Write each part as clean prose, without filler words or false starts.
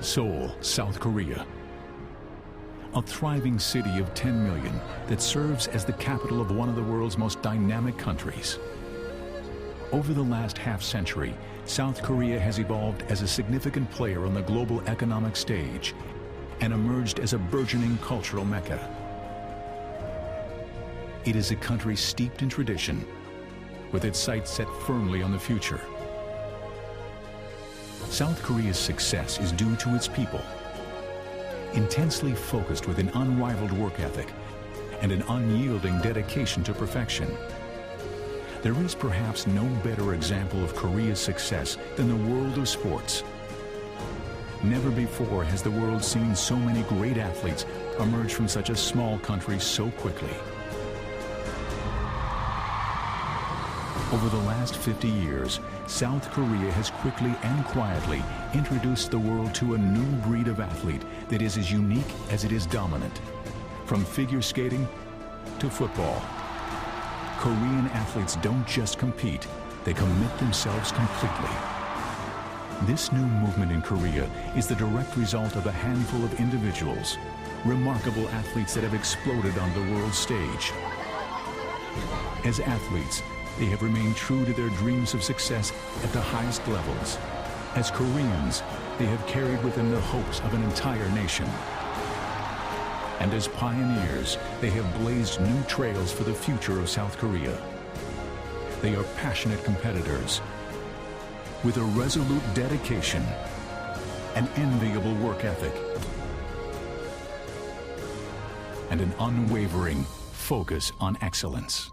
Seoul, South Korea. A thriving city of 10 million that serves as the capital of one of the world's most dynamic countries. Over the last half-century, South Korea has evolved as a significant player on the global economic stage and emerged as a burgeoning cultural mecca. It is a country steeped in tradition, with its sights set firmly on the future. South Korea's success is due to its people, intensely focused with an unrivaled work ethic and an unyielding dedication to perfection. There is perhaps no better example of Korea's success than the world of sports. Never before has the world seen so many great athletes emerge from such a small country so quickly. Over the last 50 years, South Korea has quickly and quietly introduced the world to a new breed of athlete that is as unique as it is dominant. From figure skating to football, Korean athletes don't just compete, they commit themselves completely. This new movement in Korea is the direct result of a handful of individuals, remarkable athletes that have exploded on the world stage. As athletes, they have remained true to their dreams of success at the highest levels. As Koreans, they have carried within the hopes of an entire nation. And as pioneers, they have blazed new trails for the future of South Korea. They are passionate competitors with a resolute dedication, an enviable work ethic, and an unwavering focus on excellence.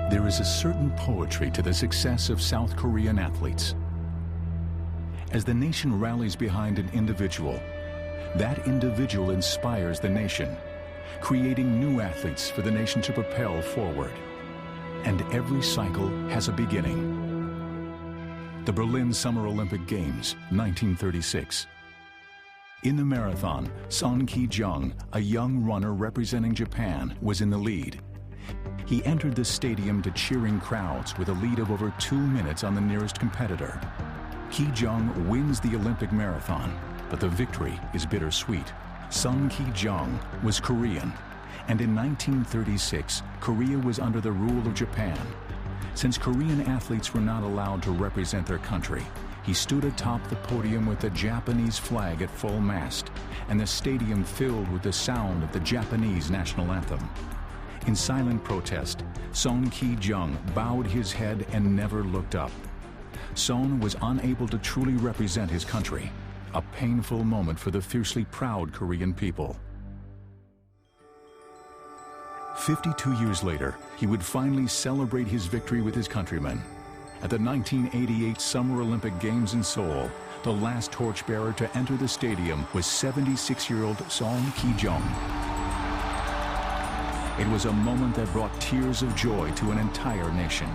There is a certain poetry to the success of South Korean athletes. As the nation rallies behind an individual, that individual inspires the nation, creating new athletes for the nation to propel forward. And every cycle has a beginning. The Berlin Summer Olympic Games, 1936. In the marathon, Son Ki-jung, a young runner representing Japan, was in the lead. He entered the stadium to cheering crowds with a lead of over 2 minutes on the nearest competitor. Ki-jung wins the Olympic marathon, but the victory is bittersweet. Son Ki-jung was Korean, and in 1936, Korea was under the rule of Japan. Since Korean athletes were not allowed to represent their country, he stood atop the podium with the Japanese flag at full mast, and the stadium filled with the sound of the Japanese national anthem. In silent protest, Son Ki-jung bowed his head and never looked up. Son was unable to truly represent his country, a painful moment for the fiercely proud Korean people. 52 years later, he would finally celebrate his victory with his countrymen. At the 1988 Summer Olympic Games in Seoul, the last torchbearer to enter the stadium was 76-year-old Son Ki-jung. It was a moment that brought tears of joy to an entire nation.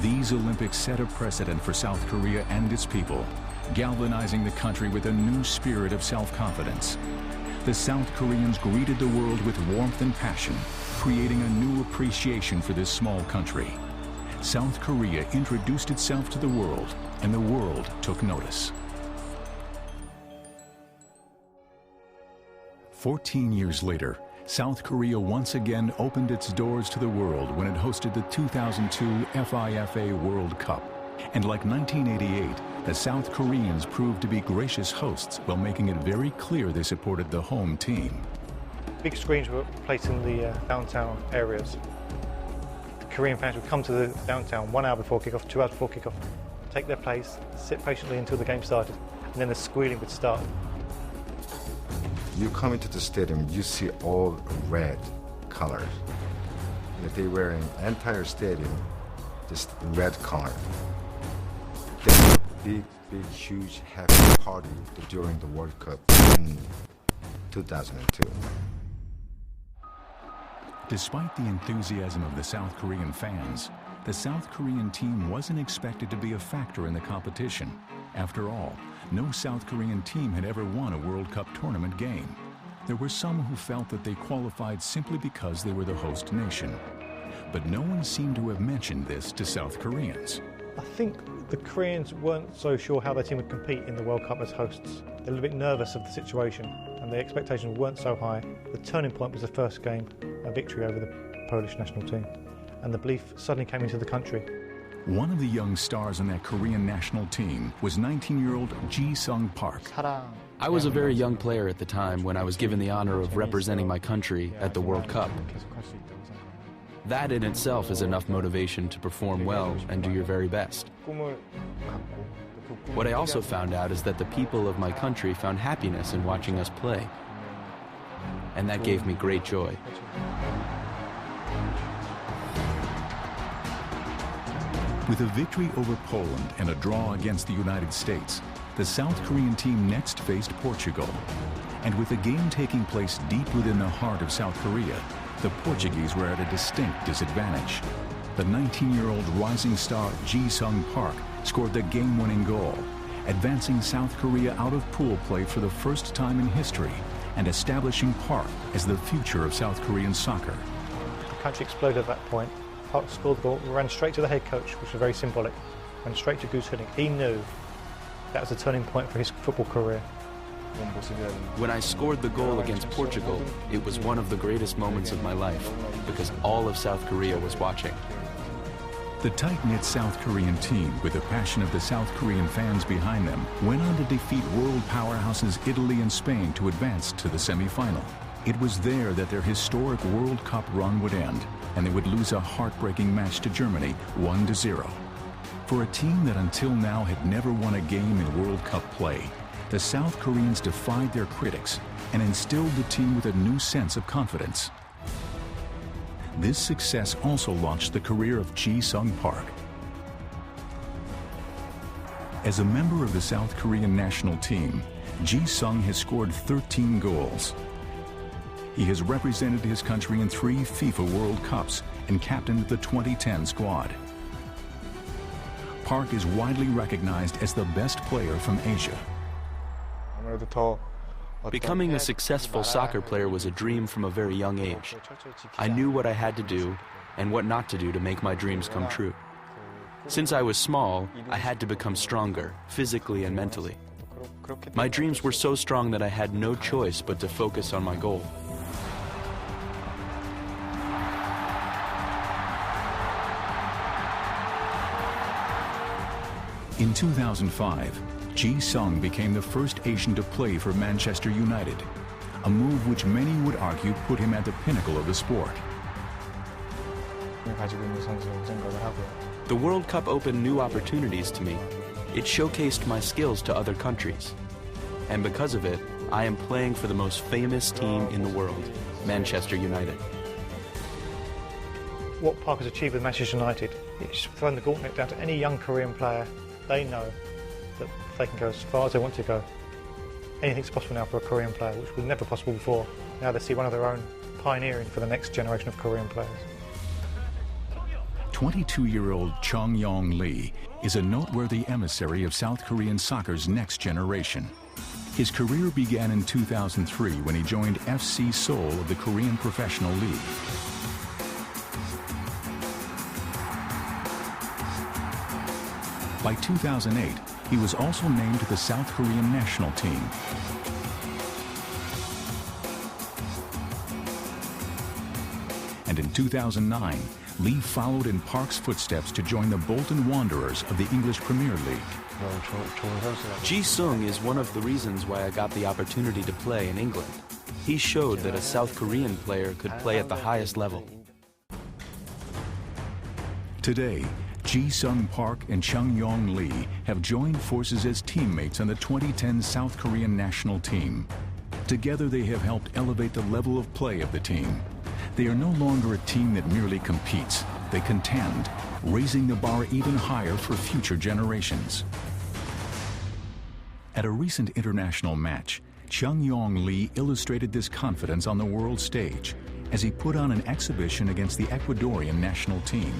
These Olympics set a precedent for South Korea and its people, galvanizing the country with a new spirit of self-confidence. The South Koreans greeted the world with warmth and passion, creating a new appreciation for this small country. South Korea introduced itself to the world, and the world took notice. 14 years later, South Korea once again opened its doors to the world when it hosted the 2002 FIFA World Cup. And like 1988, the South Koreans proved to be gracious hosts while making it very clear they supported the home team. Big screens were placed in the downtown areas. The Korean fans would come to the downtown 1 hour before kickoff, 2 hours before kickoff, take their place, sit patiently until the game started, and then the squealing would start. You come into the stadium, you see all red colors. They wear an entire stadium, just red color. They had a big, huge, happy party during the World Cup in 2002. Despite the enthusiasm of the South Korean fans, the South Korean team wasn't expected to be a factor in the competition. After all, no South Korean team had ever won a World Cup tournament game. There were some who felt that they qualified simply because they were the host nation. But no one seemed to have mentioned this to South Koreans. I think the Koreans weren't so sure how their team would compete in the World Cup as hosts. They were a little bit nervous of the situation, and their expectations weren't so high. The turning point was the first game, a victory over the Polish national team, and the belief suddenly came into the country. One of the young stars on that Korean national team was 19-year-old Ji-sung Park. I was a very young player at the time when I was given the honor of representing my country at the World Cup. That in itself is enough motivation to perform well and do your very best. What I also found out is that the people of my country found happiness in watching us play. And that gave me great joy. With a victory over Poland and a draw against the United States, the South Korean team next faced Portugal. And with the game taking place deep within the heart of South Korea, the Portuguese were at a distinct disadvantage. The 19-year-old rising star Ji-sung Park scored the game-winning goal, advancing South Korea out of pool play for the first time in history and establishing Park as the future of South Korean soccer. The country exploded at that point. Park scored the goal, ran straight to the head coach, which was very symbolic, ran straight to Goose Hiddink. He knew that was a turning point for his football career. When I scored the goal against Portugal, it was one of the greatest moments of my life because all of South Korea was watching. The tight-knit South Korean team, with the passion of the South Korean fans behind them, went on to defeat world powerhouses Italy and Spain to advance to the semi-final. It was there that their historic World Cup run would end, and they would lose a heartbreaking match to Germany 1-0. For a team that until now had never won a game in World Cup play, the South Koreans defied their critics and instilled the team with a new sense of confidence. This success also launched the career of Ji-sung Park. As a member of the South Korean national team, Ji-sung has scored 13 goals. He has represented his country in 3 FIFA World Cups and captained the 2010 squad. Park is widely recognized as the best player from Asia. Becoming a successful soccer player was a dream from a very young age. I knew what I had to do and what not to do to make my dreams come true. Since I was small, I had to become stronger, physically and mentally. My dreams were so strong that I had no choice but to focus on my goal. In 2005, Ji-sung became the first Asian to play for Manchester United, a move which many would argue put him at the pinnacle of the sport. The World Cup opened new opportunities to me. It showcased my skills to other countries. And because of it, I am playing for the most famous team in the world, Manchester United. What Park has achieved with Manchester United, it's thrown the gauntlet down to any young Korean player. They know that they can go as far as they want to go. Anything's possible now for a Korean player, which was never possible before. Now they see one of their own pioneering for the next generation of Korean players. 22-year-old Chung Yong-lee is a noteworthy emissary of South Korean soccer's next generation. His career began in 2003 when he joined FC Seoul of the Korean Professional League. By 2008, he was also named to the South Korean national team. And in 2009, Lee followed in Park's footsteps to join the Bolton Wanderers of the English Premier League. Ji-sung is one of the reasons why I got the opportunity to play in England. He showed that a South Korean player could play at the highest level. Today, Ji-sung Park and Chung Yong-lee have joined forces as teammates on the 2010 South Korean national team. Together they have helped elevate the level of play of the team. They are no longer a team that merely competes, they contend, raising the bar even higher for future generations. At a recent international match, Chung Yong-lee illustrated this confidence on the world stage as he put on an exhibition against the Ecuadorian national team.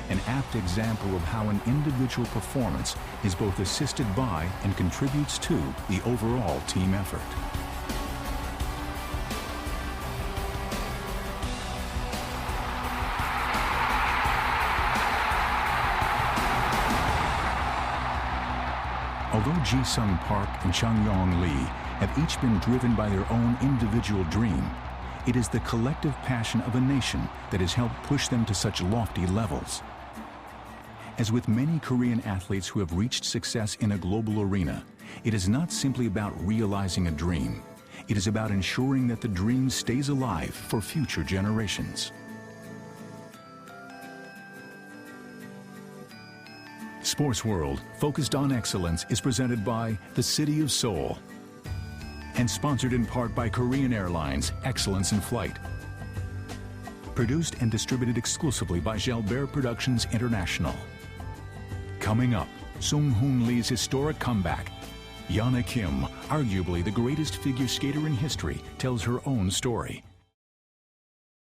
An apt example of how an individual performance is both assisted by and contributes to the overall team effort. Although Ji-sung Park and Changyong Lee have each been driven by their own individual dream, it is the collective passion of a nation that has helped push them to such lofty levels. As with many Korean athletes who have reached success in a global arena, it is not simply about realizing a dream. It is about ensuring that the dream stays alive for future generations. Sports World, focused on excellence, is presented by the City of Seoul and sponsored in part by Korean Airlines, Excellence in Flight. Produced and distributed exclusively by Jalbert Productions International. Coming up, Sung-hoon Lee's historic comeback. Yana Kim, arguably the greatest figure skater in history, tells her own story.